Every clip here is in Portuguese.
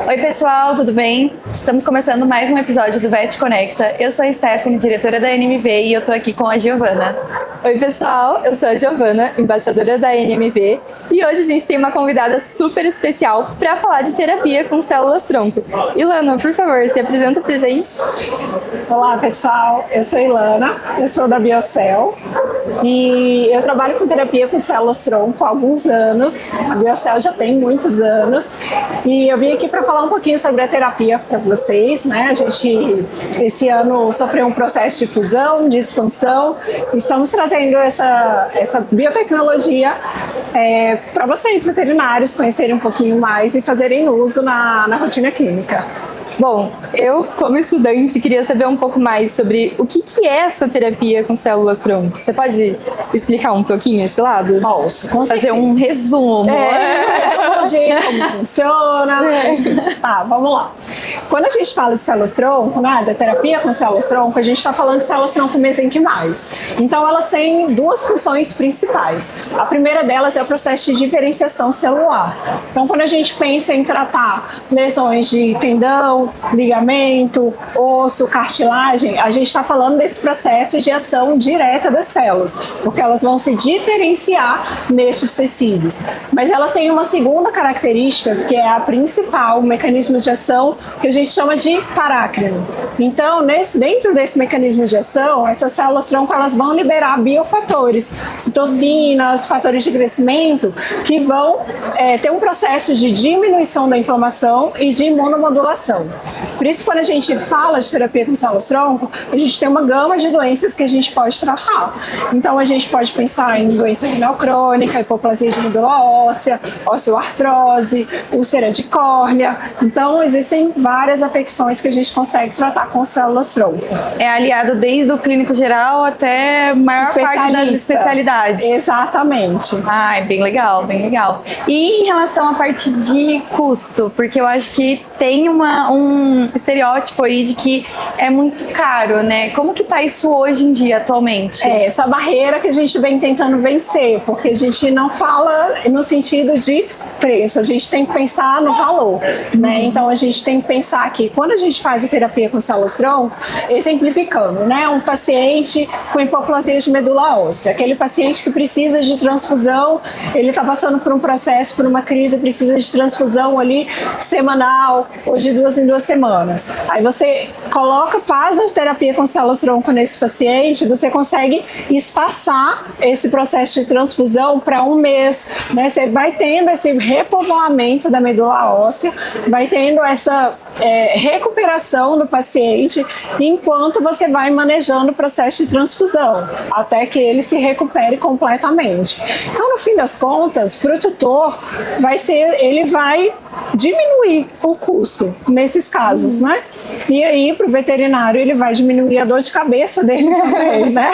Oi pessoal, tudo bem? Estamos começando mais um episódio do VET Conecta. Eu sou a Stephanie, diretora da NMV, e eu tô aqui com a Giovana. Oi pessoal, eu sou a Giovana, embaixadora da NMV, e hoje a gente tem uma convidada super especial para falar de terapia com células-tronco. Ilana, por favor, se apresenta pra gente. Olá pessoal, eu sou a Ilana, eu sou da Biocel e eu trabalho com terapia com células-tronco há alguns anos. A Biocel já tem muitos anos e eu vim aqui para falar um pouquinho sobre a terapia para vocês, né? A gente esse ano sofreu um processo de fusão, de expansão, e estamos trazendo essa biotecnologia para vocês veterinários conhecerem um pouquinho mais e fazerem uso na rotina clínica. Bom, eu, como estudante, queria saber um pouco mais sobre o que é essa terapia com células-tronco. Você pode explicar um pouquinho esse lado? Posso, com Fazer um resumo. Como funciona. Tá, vamos lá. Quando a gente fala de células-tronco, né, da terapia com células-tronco, a gente está falando de células-tronco mesenquimais. Então, elas têm duas funções principais. A primeira delas é o processo de diferenciação celular. Então, quando a gente pensa em tratar lesões de tendão, ligamento, osso, cartilagem, a gente está falando desse processo de ação direta das células, porque elas vão se diferenciar nestes tecidos. Mas elas têm uma segunda característica, que é a principal, o mecanismo de ação, que a gente chama de parácrino. Então, dentro desse mecanismo de ação, essas células-tronco elas vão liberar biofatores, citocinas, fatores de crescimento, que vão ter um processo de diminuição da inflamação e de imunomodulação. Por isso, quando a gente fala de terapia com células-tronco, a gente tem uma gama de doenças que a gente pode tratar. Então, a gente pode pensar em doença renal crônica, hipoplasia de medula óssea, osteoartrose, úlcera de córnea. Então, existem várias afecções que a gente consegue tratar com células-tronco. É aliado desde o clínico geral até a maior parte das especialidades. Exatamente. É bem legal, bem legal. E em relação à parte de custo, porque eu acho que tem um estereótipo aí de que é muito caro, né? Como que tá isso hoje em dia, atualmente? Essa barreira que a gente vem tentando vencer, porque a gente não fala no sentido de preço, a gente tem que pensar no valor, né? Então a gente tem que pensar que quando a gente faz a terapia com células-tronco, exemplificando, né? Um paciente com hipoplasia de medula óssea, aquele paciente que precisa de transfusão, ele está passando por um processo, por uma crise, precisa de transfusão ali semanal, ou de 2 em 2 semanas. Aí você faz a terapia com células-tronco nesse paciente, você consegue espaçar esse processo de transfusão para 1 mês, né? Você vai tendo esse repovoamento da medula óssea, vai tendo essa recuperação do paciente enquanto você vai manejando o processo de transfusão, até que ele se recupere completamente. Então, no fim das contas, para o tutor, ele vai diminuir o custo nesses casos, né? E aí, para o veterinário, ele vai diminuir a dor de cabeça dele também, né?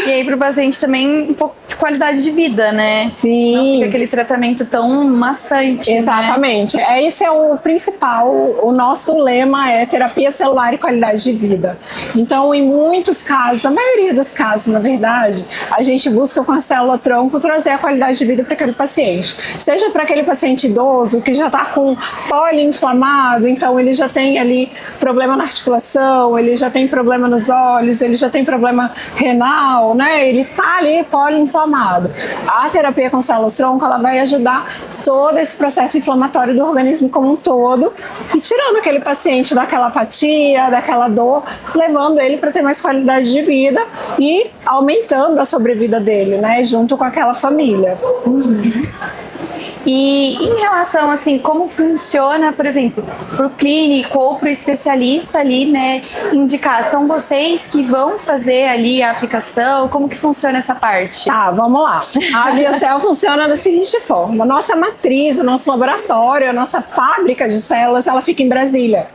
E aí, para o paciente também, um pouco de qualidade de vida, né? Sim. Não fica aquele tratamento tão maçante, exatamente. Né? Esse é o principal, o nosso lema é terapia celular e qualidade de vida. Então, em muitos casos, a maioria dos casos, na verdade, a gente busca com a célula-tronco trazer a qualidade de vida para aquele paciente. Seja para aquele paciente idoso que já está com poliinflamado, então ele já tem ali problema na articulação, ele já tem problema nos olhos, ele já tem problema renal, né? Ele está ali poliinflamado. A terapia com células-tronco, ela vai ajudar todo esse processo inflamatório do organismo como um todo e tirando aquele paciente daquela apatia, daquela dor, levando ele para ter mais qualidade de vida e aumentando a sobrevida dele, né? Junto com aquela família. E em relação, assim, como funciona, por exemplo, para o clínico ou para o especialista ali, né, indicar, são vocês que vão fazer ali a aplicação? Como que funciona essa parte? Tá, vamos lá. A Biocel funciona da seguinte forma. A nossa matriz, o nosso laboratório, a nossa fábrica de células, ela fica em Brasília.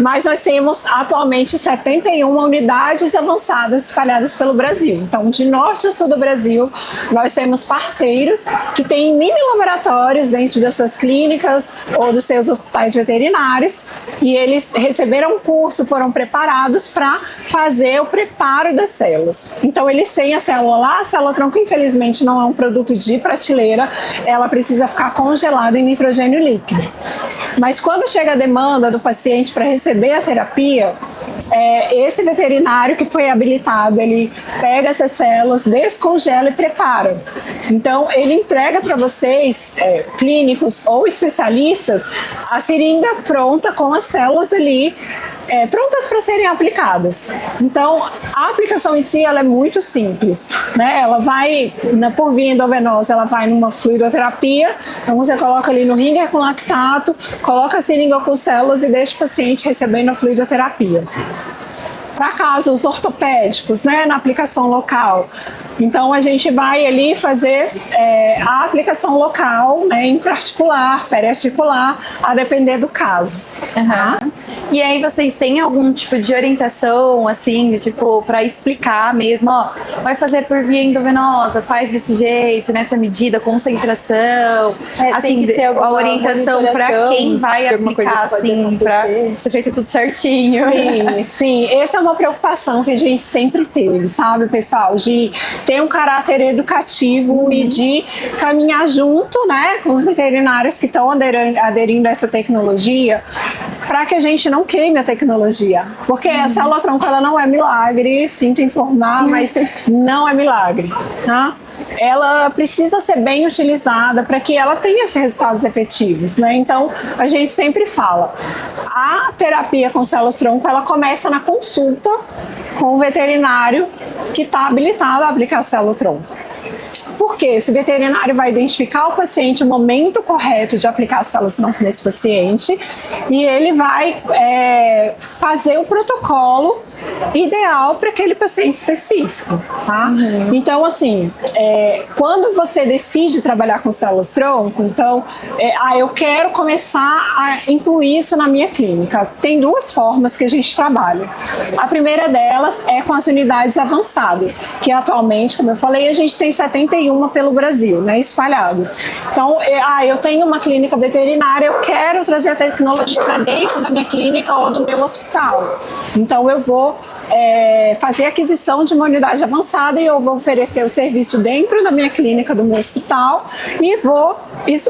Mas nós temos atualmente 71 unidades avançadas espalhadas pelo Brasil. Então, de norte a sul do Brasil, nós temos parceiros que têm mini laboratórios laboratórios dentro das suas clínicas ou dos seus hospitais veterinários, e eles receberam um curso, foram preparados para fazer o preparo das células. Então eles têm a célula lá, a célula-tronco infelizmente não é um produto de prateleira, ela precisa ficar congelada em nitrogênio líquido. Mas quando chega a demanda do paciente para receber a terapia, esse veterinário que foi habilitado, ele pega essas células, descongela e prepara. Então, ele entrega para vocês, clínicos ou especialistas, a seringa pronta com as células ali, prontas para serem aplicadas. Então, a aplicação em si ela é muito simples, né? Ela vai, por via endovenosa, ela vai numa fluidoterapia, então você coloca ali no ringer com lactato, coloca a seringa com células e deixa o paciente recebendo a fluidoterapia. Para casos ortopédicos, né, na aplicação local, então a gente vai ali fazer a aplicação local, né, intraarticular, periarticular, a depender do caso. Uhum. E aí vocês têm algum tipo de orientação, assim, de, tipo, para explicar mesmo, ó, vai fazer por via endovenosa, faz desse jeito, nessa medida, concentração, assim, a orientação para quem vai aplicar, assim, para ser feito tudo certinho. Sim, sim, essa é uma preocupação que a gente sempre teve, sabe, pessoal, de ter um caráter educativo e de caminhar junto, né, com os veterinários que estão aderindo a essa tecnologia, para que a gente não queime a tecnologia, porque a célula-tronco ela não é milagre, sinto informar, mas não é milagre, tá? Ela precisa ser bem utilizada para que ela tenha esses resultados efetivos, né? Então, a gente sempre fala, a terapia com células-tronco, ela começa na consulta com o veterinário que está habilitado a aplicar célula-tronco. Porque esse veterinário vai identificar o paciente, o momento correto de aplicar as células-tronco nesse paciente, e ele vai fazer o protocolo ideal para aquele paciente específico, tá? Então, assim, quando você decide trabalhar com células-tronco, então, eu quero começar a incluir isso na minha clínica. Tem duas formas que a gente trabalha. A primeira delas é com as unidades avançadas, que atualmente, como eu falei, a gente tem 71 pelo Brasil, né, espalhados. Então, eu tenho uma clínica veterinária, eu quero trazer a tecnologia para dentro da minha clínica ou do meu hospital. Então, eu vou fazer aquisição de uma unidade avançada e eu vou oferecer o serviço dentro da minha clínica, do meu hospital, e vou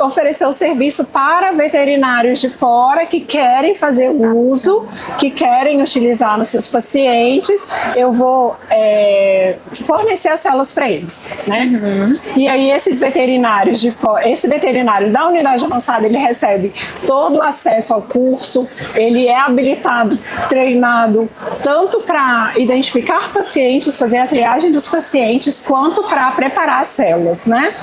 oferecer o serviço para veterinários de fora que querem fazer uso, que querem utilizar nos seus pacientes. Eu vou fornecer as células para eles, né? E aí esses veterinários de fora, esse veterinário da unidade avançada, ele recebe todo o acesso ao curso, ele é habilitado, treinado, tanto para identificar pacientes, fazer a triagem dos pacientes, quanto para preparar as células, né?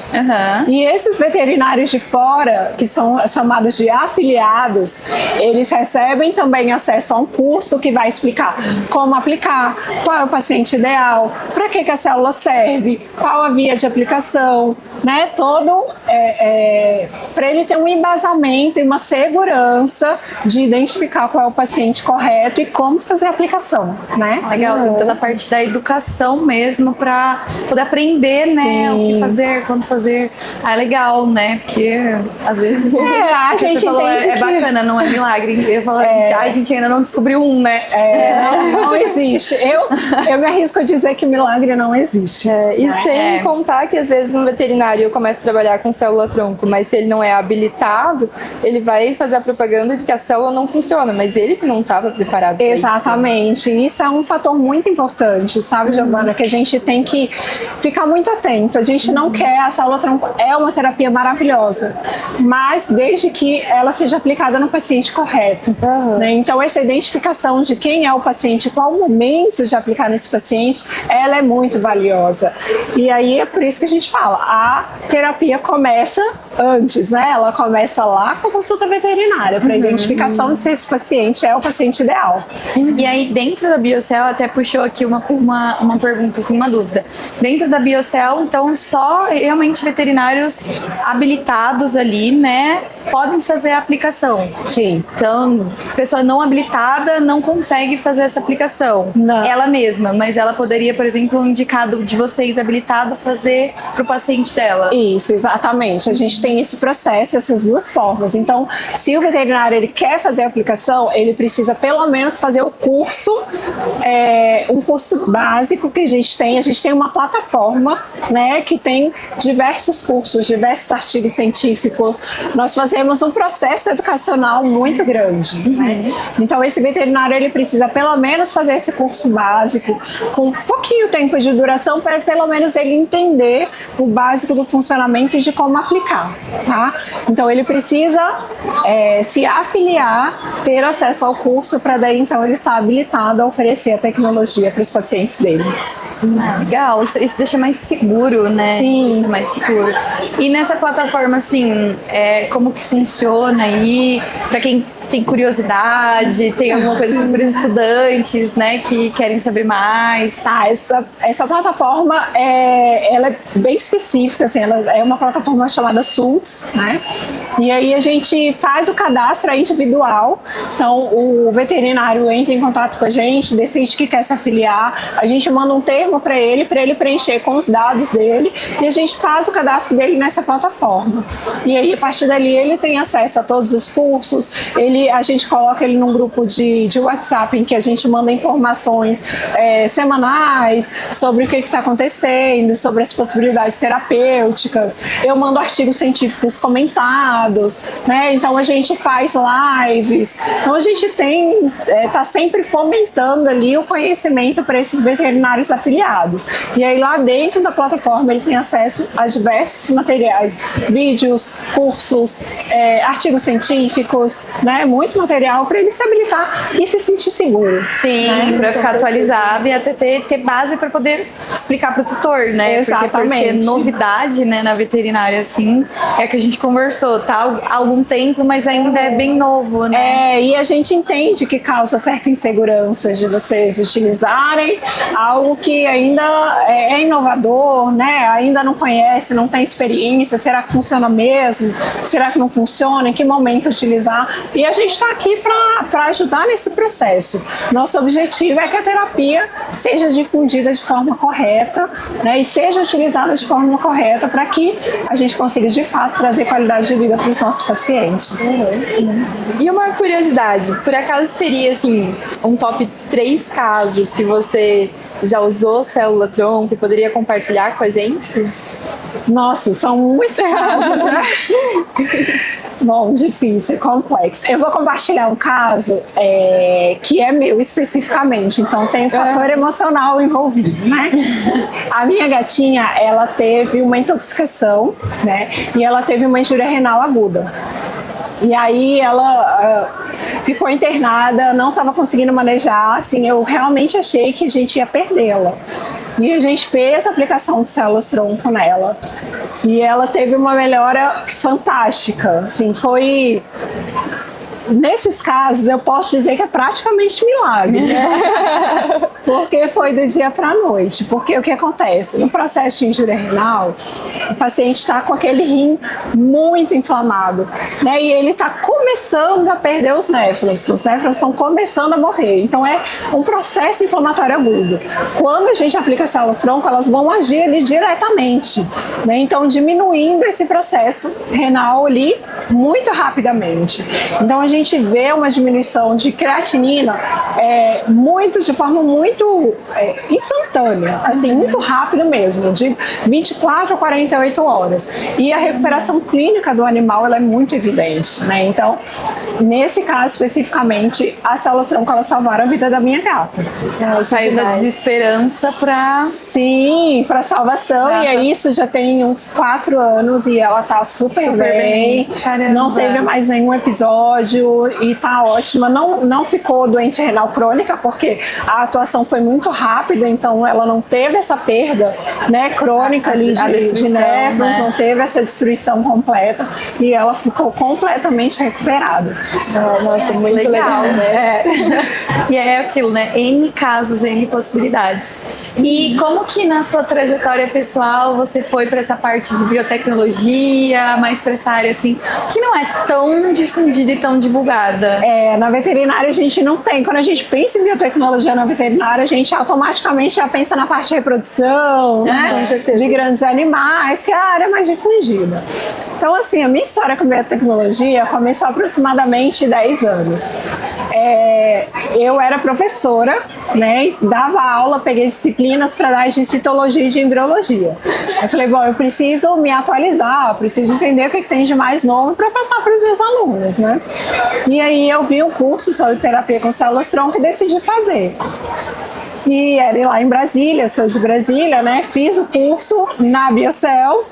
E esses veterinários de fora, que são chamados de afiliados, eles recebem também acesso a um curso que vai explicar como aplicar, qual é o paciente ideal, para que a célula serve, qual a via de aplicação, né? Todo para ele ter um embasamento e uma segurança de identificar qual é o paciente correto e como fazer a aplicação, né? Legal, tem toda a parte da educação mesmo para poder aprender, né? O que fazer, quando fazer. É legal, né? Porque às vezes a gente falou, entende que bacana, não é milagre. Eu falo, a gente ainda não descobriu um, né? Não existe. Eu me arrisco a dizer que milagre não existe. E sem contar que às vezes um veterinário começa a trabalhar com célula-tronco, mas se ele não é habilitado, ele vai fazer a propaganda de que a célula não funciona, mas ele que não estava preparado para isso. Exatamente. Isso é um fator muito importante, sabe, Giovana, que a gente tem que ficar muito atento. A gente não quer, a célula-tronco é uma terapia maravilhosa, mas desde que ela seja aplicada no paciente correto. Né? Então, essa identificação de quem é o paciente, qual o momento de aplicar nesse paciente, ela é muito valiosa. E aí é por isso que a gente fala, a terapia começa antes, né? Ela começa lá com a consulta veterinária, para identificação de se esse paciente é o paciente ideal. E aí, dentro da Biocell, até puxou aqui uma pergunta, assim, uma dúvida. Dentro da Biocell, então, só realmente veterinários habilitados ali, né, podem fazer a aplicação. Sim. Então, pessoa não habilitada não consegue fazer essa aplicação. Não. Ela mesma, mas ela poderia, por exemplo, um indicado de vocês habilitado fazer para o paciente dela. Isso, exatamente. A gente tem esse processo, essas duas formas. Então, se o veterinário ele quer fazer a aplicação, ele precisa pelo menos fazer o curso, um curso básico que a gente tem uma plataforma, né, que tem diversos cursos, diversos artigos científicos. Nós fazemos um processo educacional muito grande, né? Então esse veterinário ele precisa pelo menos fazer esse curso básico com pouquinho tempo de duração para pelo menos ele entender o básico do funcionamento e de como aplicar, tá? Então ele precisa se afiliar, ter acesso ao curso para daí então ele estar habilitado a oferecer a tecnologia para os pacientes dele. Legal, isso deixa mais seguro, né? Sim. Deixa mais seguro. E nessa plataforma, assim, como que funciona aí? Pra quem tem curiosidade, tem alguma coisa para os estudantes, né, que querem saber mais? Essa plataforma ela é bem específica, assim, ela é uma plataforma chamada SULTS, né? E aí a gente faz o cadastro individual, então o veterinário entra em contato com a gente, decide que quer se afiliar, a gente manda um termo para ele preencher com os dados dele e a gente faz o cadastro dele nessa plataforma. E aí a partir dali ele tem acesso a todos os cursos, a gente coloca ele num grupo de WhatsApp em que a gente manda informações semanais sobre o que está acontecendo, sobre as possibilidades terapêuticas. Eu mando artigos científicos comentados, né? Então a gente faz lives. Então a gente está sempre fomentando ali o conhecimento para esses veterinários afiliados. E aí lá dentro da plataforma ele tem acesso a diversos materiais, vídeos, cursos, artigos científicos, né? Muito material para ele se habilitar e se sentir seguro. Sim, né? Para ficar atualizado e até ter base para poder explicar para o tutor, né? Exatamente. Porque por ser novidade, né, na veterinária, assim, que a gente conversou, tá há algum tempo, mas ainda é bem novo, né? E a gente entende que causa certa insegurança de vocês utilizarem algo que ainda é inovador, né? Ainda não conhece, não tem experiência, será que funciona mesmo? Será que não funciona? Em que momento utilizar? E a gente está aqui para ajudar nesse processo. Nosso objetivo é que a terapia seja difundida de forma correta, né, e seja utilizada de forma correta para que a gente consiga, de fato, trazer qualidade de vida para os nossos pacientes. E uma curiosidade, por acaso teria assim, um top 3 casos que você já usou célula-tronco e poderia compartilhar com a gente? Nossa, são muitos casos, né? Bom, difícil, complexo. Eu vou compartilhar um caso que é meu especificamente, então tem um fator emocional envolvido, né? A minha gatinha, ela teve uma intoxicação, né? E ela teve uma injúria renal aguda. E aí ela ficou internada, não estava conseguindo manejar, assim, eu realmente achei que a gente ia perdê-la. E a gente fez a aplicação de células-tronco nela. E ela teve uma melhora fantástica, assim, foi... Nesses casos, eu posso dizer que é praticamente milagre, né? Porque foi do dia para a noite. Porque o que acontece? No processo de injúria renal, o paciente está com aquele rim muito inflamado, né? E ele está começando a perder os néfrons estão começando a morrer. Então é um processo inflamatório agudo. Quando a gente aplica células-tronco, elas vão agir ali diretamente, né? Então diminuindo esse processo renal ali muito rapidamente. Então a gente vê uma diminuição de creatinina de forma muito instantânea, assim, muito rápida mesmo, de 24 a 48 horas. E a recuperação clínica do animal ela é muito evidente, né? Então, nesse caso especificamente, as células-tronco elas salvaram a vida da minha gata. Ela saiu da desesperança para... Sim, para salvação. E aí isso já tem uns 4 anos e ela tá super bem. Caramba. Não teve mais nenhum episódio e tá ótima. Não ficou doente renal crônica porque a atuação foi muito rápida, então ela não teve essa perda, né, crônica ali de néfrons, né? Não teve essa destruição completa e ela ficou completamente recuperada. Nossa, muito legal, né? E é aquilo, né? N casos, N possibilidades. E como que na sua trajetória pessoal você foi para essa parte de biotecnologia, mais para essa área assim, que não é tão difundida e tão divulgada? Na veterinária a gente não tem. Quando a gente pensa em biotecnologia na veterinária, a gente automaticamente já pensa na parte de reprodução, né? De grandes animais, que é a área mais difundida. Então, assim, a minha história com biotecnologia começou há aproximadamente 10 anos. Eu era professora, né? Dava aula, peguei disciplinas para dar de citologia e de embriologia. Eu falei, bom, eu preciso me atualizar, preciso entender o que tem de mais novo para passar para os meus alunos, né? E aí eu vi um curso sobre terapia com células-tronco e decidi fazer. E era lá em Brasília, sou de Brasília, né? Fiz o curso na Biocel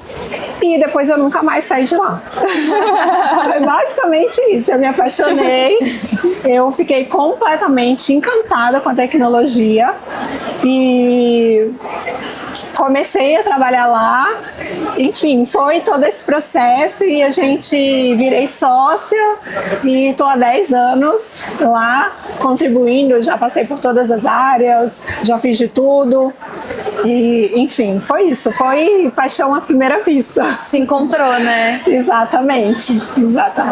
e depois eu nunca mais saí de lá. Foi basicamente isso, eu me apaixonei, eu fiquei completamente encantada com a tecnologia e comecei a trabalhar lá, enfim, foi todo esse processo e a gente virei sócia e estou há 10 anos lá contribuindo, já passei por todas as áreas, já fiz de tudo e, enfim, foi isso, foi paixão à primeira vista. Se encontrou, né? Exatamente.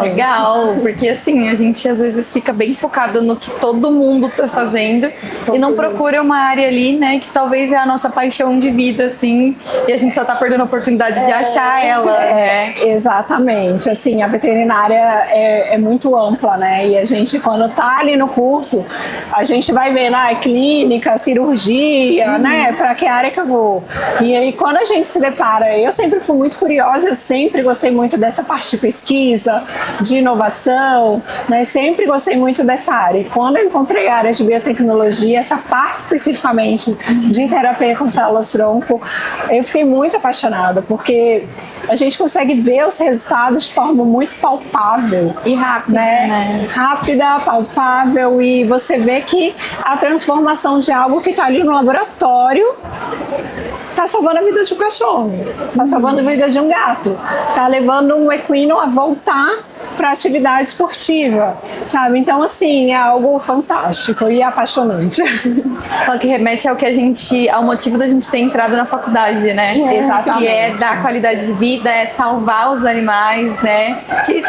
Legal, porque assim, a gente às vezes fica bem focado no que todo mundo tá fazendo e não procura uma área ali, né, que talvez é a nossa paixão de vida, assim, e a gente só tá perdendo a oportunidade de achar ela, né? Exatamente, assim, a veterinária é muito ampla, né, e a gente quando tá ali no curso, a gente vai ver, clínica, cirurgia, né, pra que área que eu vou, e aí quando a gente se depara, eu sempre fui muito curiosa, eu sempre gostei muito dessa parte de pesquisa, de inovação, né, sempre gostei muito dessa área, e quando eu encontrei a área de biotecnologia, essa parte especificamente de terapia com células-tronco, eu fiquei muito apaixonada, porque a gente consegue ver os resultados de forma muito palpável e rápida, né? Rápida, palpável, e você vê que a transformação de algo que está ali no laboratório está salvando a vida de um cachorro, está salvando a vida de um gato, está levando um equino a voltar para atividade esportiva, sabe? Então, assim, é algo fantástico e apaixonante. O que remete ao motivo da gente ter entrado na faculdade, né? Exatamente. Que é dar qualidade de vida, é salvar os animais, né? Que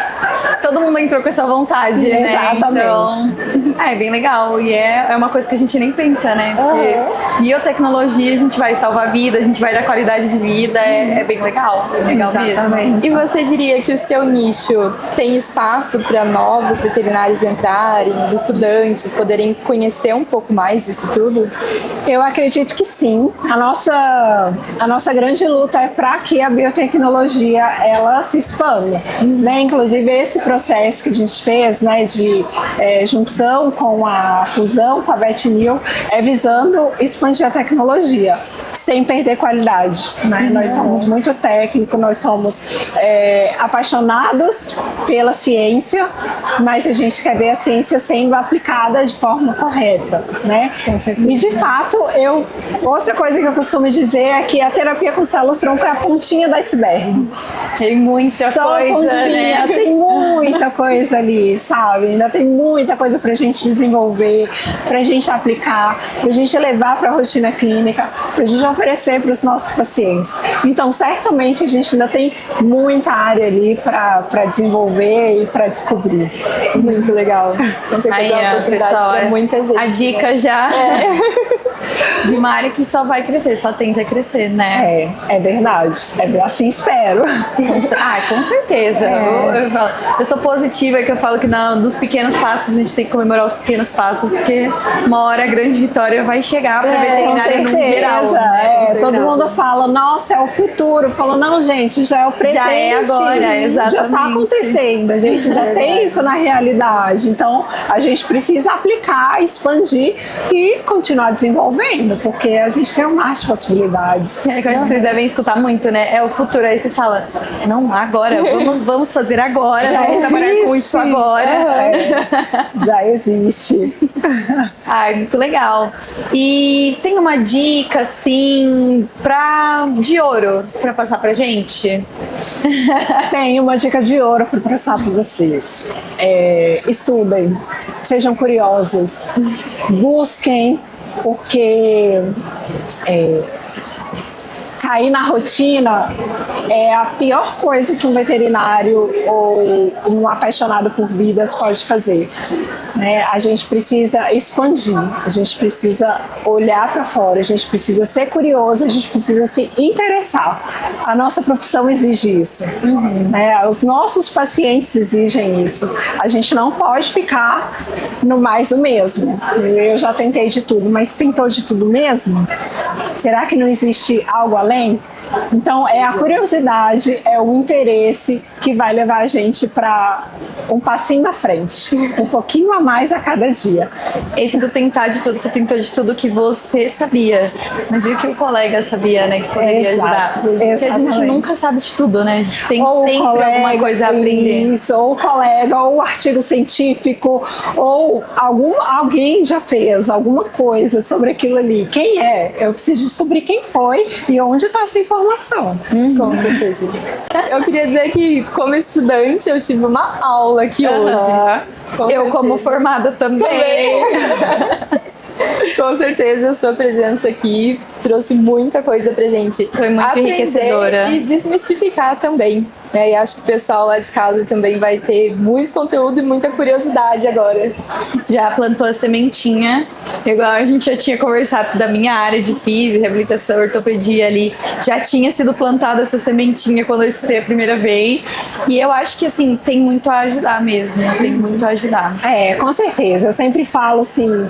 todo mundo entrou com essa vontade, né? Exatamente. Então, é bem legal e é uma coisa que a gente nem pensa, né? Porque biotecnologia, a gente vai salvar a vida, a gente vai dar qualidade de vida, é bem legal mesmo. E você diria que o seu nicho tem espaço para novos veterinários entrarem, os estudantes poderem conhecer um pouco mais disso tudo? Eu acredito que sim. A nossa grande luta é para que a biotecnologia ela se expanda, né? Inclusive esse processo que a gente fez, né, de junção com a fusão com a VetNew é visando expandir a tecnologia sem perder qualidade, né? Nós somos muito técnicos, nós somos apaixonados pela ciência, mas a gente quer ver a ciência sendo aplicada de forma correta, né? Com certeza. E de fato, outra coisa que eu costumo dizer é que a terapia com células-tronco é a pontinha do iceberg. Tem muita coisa, né? Tem muita coisa ali, sabe? Ainda tem muita coisa pra gente desenvolver, pra gente aplicar, pra gente levar pra rotina clínica, pra gente oferecer para os nossos pacientes. Então, certamente a gente ainda tem muita área ali para desenvolver e para descobrir. Muito legal. Com certeza Aí, é uma oportunidade pessoal, para muita gente. A dica já de uma área que só vai crescer, só tende a crescer, né? É verdade. Assim espero. Com certeza. Eu sou positiva, que eu falo que dos pequenos passos a gente tem que comemorar os pequenos passos, porque uma hora a grande vitória vai chegar para a veterinária no geral. Né? Todo mundo fala, nossa, é o futuro. Fala, não, gente, já é o presente. Já é agora, exatamente. Já está acontecendo, a gente já tem isso na realidade. Então, a gente precisa aplicar, expandir e continuar desenvolvendo, porque a gente tem um mar de possibilidades. Que eu acho que vocês devem escutar muito, né? É o futuro. Aí você fala, não, agora, vamos fazer agora, vamos trabalhar com isso agora. Já existe. Muito legal. E você tem uma dica, assim, de ouro pra passar pra gente? Tenho uma dica de ouro para passar para vocês. Estudem, sejam curiosos, busquem, porque cair na rotina é a pior coisa que um veterinário ou um apaixonado por vidas pode fazer. Né? A gente precisa expandir, a gente precisa olhar para fora, a gente precisa ser curioso, a gente precisa se interessar. A nossa profissão exige isso. Né? Os nossos pacientes exigem isso. A gente não pode ficar no mais do mesmo. Eu já tentei de tudo, mas tentou de tudo mesmo? Será que não existe algo além? Então, é a curiosidade, é o interesse que vai levar a gente para um passinho na frente, um pouquinho a mais a cada dia. Esse do tentar de tudo, você tentou de tudo que você sabia, mas e o que o colega sabia, né, que poderia ajudar? Porque a gente nunca sabe de tudo, né? A gente tem sempre alguma coisa a aprender. Isso, ou o colega, ou o artigo científico, ou alguém já fez alguma coisa sobre aquilo ali. Quem é? Eu preciso descobrir quem foi e onde está essa informação. Com certeza. Eu queria dizer que, como estudante, eu tive uma aula aqui hoje. Eu, como formada também. Com certeza, a sua presença aqui trouxe muita coisa pra gente. Foi muito enriquecedora. E desmistificar também. Né? E acho que o pessoal lá de casa também vai ter muito conteúdo e muita curiosidade agora. Já plantou a sementinha, igual a gente já tinha conversado da minha área de física, reabilitação, ortopedia ali. Já tinha sido plantada essa sementinha quando eu escutei a primeira vez. E eu acho que, assim, tem muito a ajudar mesmo. Tem muito a ajudar. É, com certeza. Eu sempre falo, assim,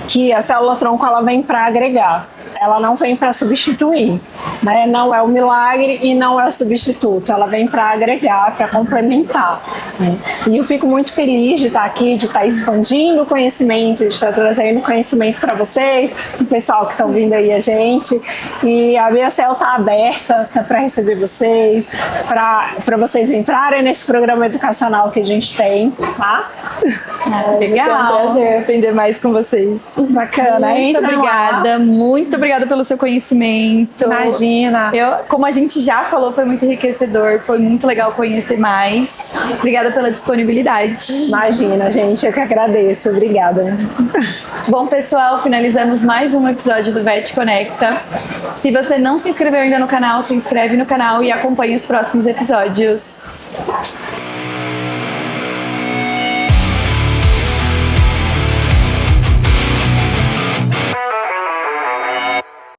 que a célula-tronco, ela vem para agregar. Ela não vem para substituir, né? Não é o milagre e não é o substituto. Ela vem para agregar, para complementar. Né? E eu fico muito feliz de estar aqui, de estar expandindo o conhecimento, de estar trazendo conhecimento para vocês, o pessoal que estão vindo aí a gente. E a BioCell está aberta para receber vocês, para vocês entrarem nesse programa educacional que a gente tem, tá? Legal. É um prazer aprender mais com vocês. Bacana. Muito obrigada, muito obrigada pelo seu conhecimento. Imagina. Como a gente já falou, foi muito enriquecedor, foi muito legal conhecer mais. Obrigada pela disponibilidade. Imagina, gente, eu que agradeço. Obrigada. Bom, pessoal, finalizamos mais um episódio do Vet Conecta. Se você não se inscreveu ainda no canal, se inscreve no canal e acompanhe os próximos episódios.